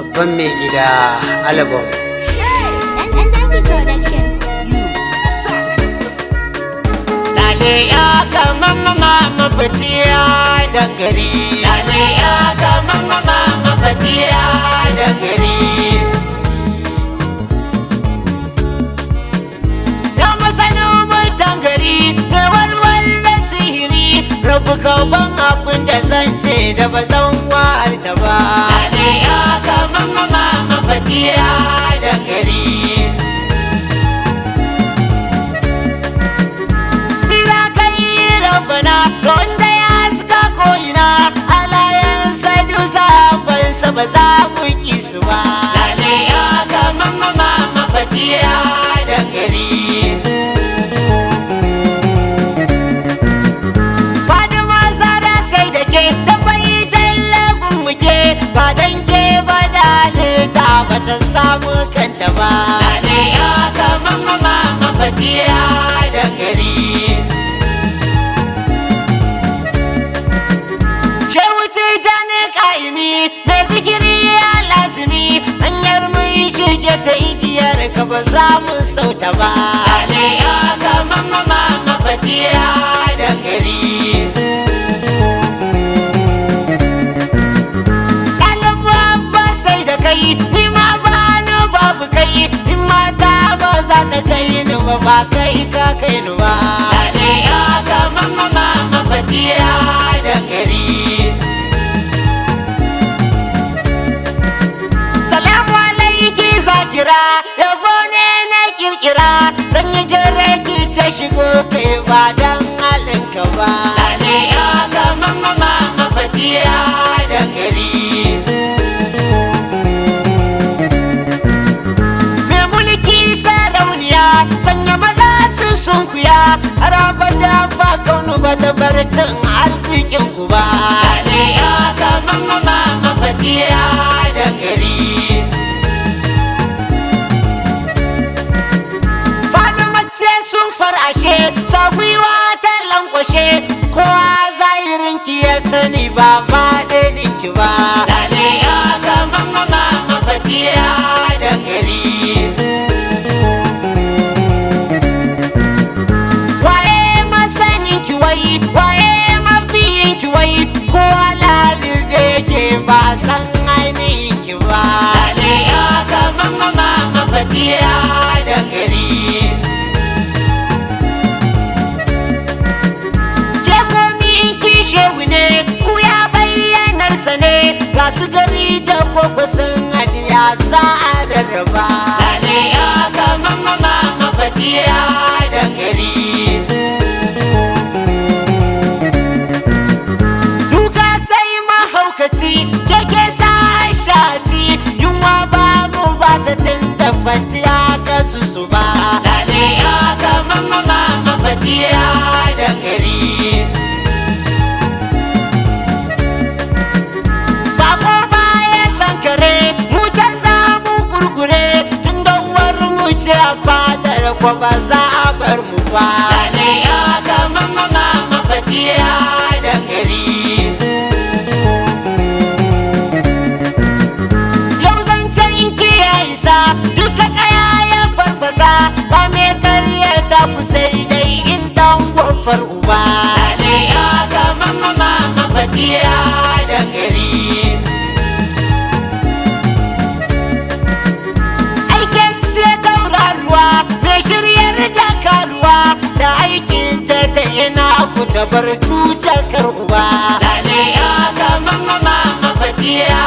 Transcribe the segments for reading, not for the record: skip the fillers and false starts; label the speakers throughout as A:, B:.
A: babban mai gida album.
B: Dan Zafi Production.
A: Lale ya kaman mama mafatiya dangare. Lale ya kaman mama mafatiya dangare. Ya masanin mutan gari mai walwal da sihiri. Rabu gaban abin da zan ce da ba zan wa'alta ba. Lale ya kaman mama mafatiya dangare. Bana wanda ya suka ko'ina alayen sadu zafansa ba za mu ki su ba. Lale ya kaman mama mafatiya dangare. Fadima zara sai da ke da fahimtar lagun muke ba dan ke ba da halitta ba ta samu kanta ba. Lale ya kaman mama mafatiya dangare. Mai zikiri ya lazimi hanyar mun shige ta igiyar ka ba za mu sauta ba. Ale ya kaman mama mafatiya dangare. Ɗaliban ba sai da kai ni ma ba ni babu kai in mata ba za ta kai ni ba kai ka kai ni ba. Ale ya kaman mama mafatiya dangare. Kira yabo ne na kirkira zan yi gare ki ta shigo kai ba dan halinka ba. Lale ya kaman mama mafatiya dangare. Mai mulki sarauniya sanya maza su sunkuya har abada ba kaunu ba ta bar cin arzikin ku ba. Lale ya kaman mama mafatiya dangare. Sun farashe sabuwa ta lankwashe kowa zahirin ki ya sani ba ma ɗaninki ba. Lale ya kaman mama mafatiya dangare. Waye masanin ki wai waye mafiyin ki wai kowa lalibe ke ba san ainihin ki ba. Lale ya kaman mama mafatiya dangare. Shehu ne ku ya bayyanarsa ne ga su gari da koko sun hadiya za a rarraba. Lale ya kaman mama mafatiya dangare. Duka sai mahaukaci keke sa shati yunwa ba mu ba ta tunda fatiya ka su ba. Lale ya kaman mama mafatiya dangare. Fadar ko ba za a bar mu ba. Lale ya kaman mama mafatiya dangare. Yau zancen ki ya isa duka kaya ya farfasa ba me karya ta ku sai dai in dan gofar uba. Lale ya kaman mama mafatiya dangare. Mai shiryar da karuwa da aikin ta ina ku tabar tutar karuwa. Lale ya kaman mama mafatiya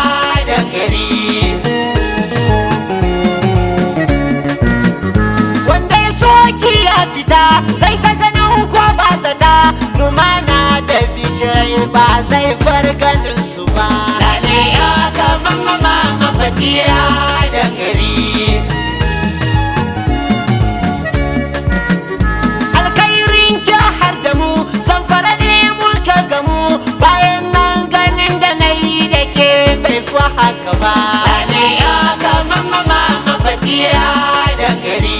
A: dangare. Wanda ya soki ya fita zai ta ganin ko ba zata lumana da bishirai ba zai far ganin su ba. Lale ya kaman mama mafatiya dangare. Zamfara ne muka gamu bayan nan ganin da na yi da ke bai fi haka ba. Lale ya kaman mama mafatiya dangare.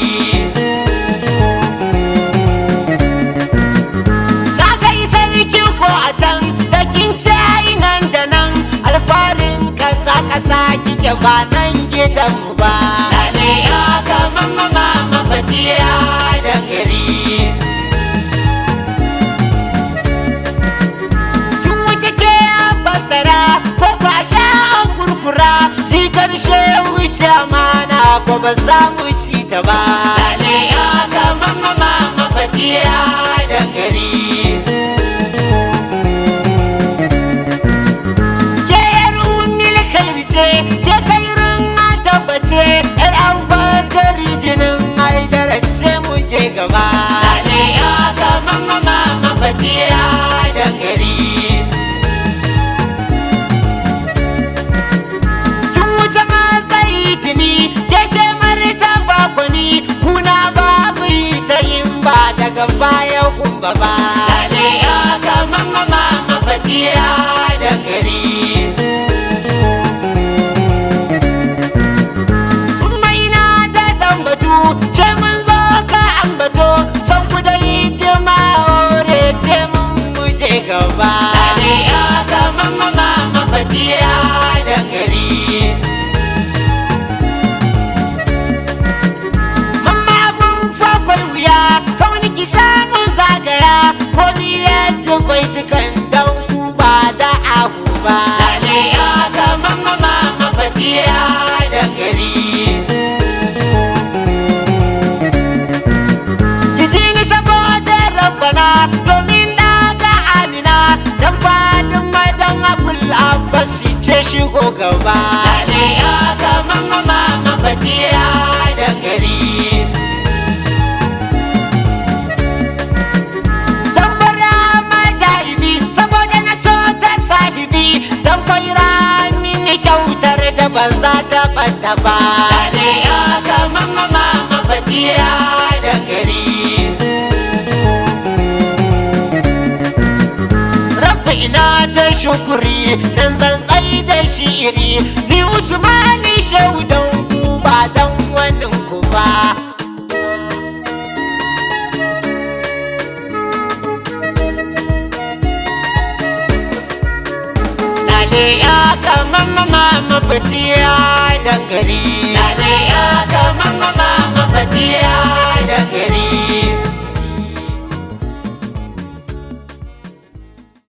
A: Na kai sarki ko a can da kin ce nan da nan alfarin kasa ƙasa kike ba nan gidanmu ba. Lale ya kaman mama fatiya da gari. Kin wuce ke fassara ko kwashe an kurkura, ji karshe wuce amana ko ba za mu ci ta ba. Lale ya kaman mama fatiya da gari. Ke kairin a tabbace yar Abubakar jinin Haidara ce mu je gaba. Lale ya kaman mama fatiya da gari. Kin wuce matsayi tuni ke ce martaba kwani, kuna babu ta yin ba daga baya kumba ba. Lale ya kaman mama fatiya da gari. Ce mun zo ka ambato san ku da hidima hore ce mun muje gaba. Lale ya kaman mama fatiya da gari. Mamma abun fakwar wuya kawai ki samu zagaya, ko ni ya ji baitukan dan ku ba da abu ba. Lale ya kaman mama fatiya da gari. Domin daga Amina dan fadin madan Abul Abbas ce shigo gaba. Lale ya kaman mama fatiya da gari. Dan bara majaibi saboda na cota sahibi, dan faira mini kyautar da ba za ta ɓata ba. Lale ya kaman mama fatiya da gari. Ina ta shukuri dan zan tsayi da shiri, ni Usmani shaudan ku ba dan wani ku ba. Lale ya kaman mama fatiya da gari. Lale ya kaman mama fatiya da gari.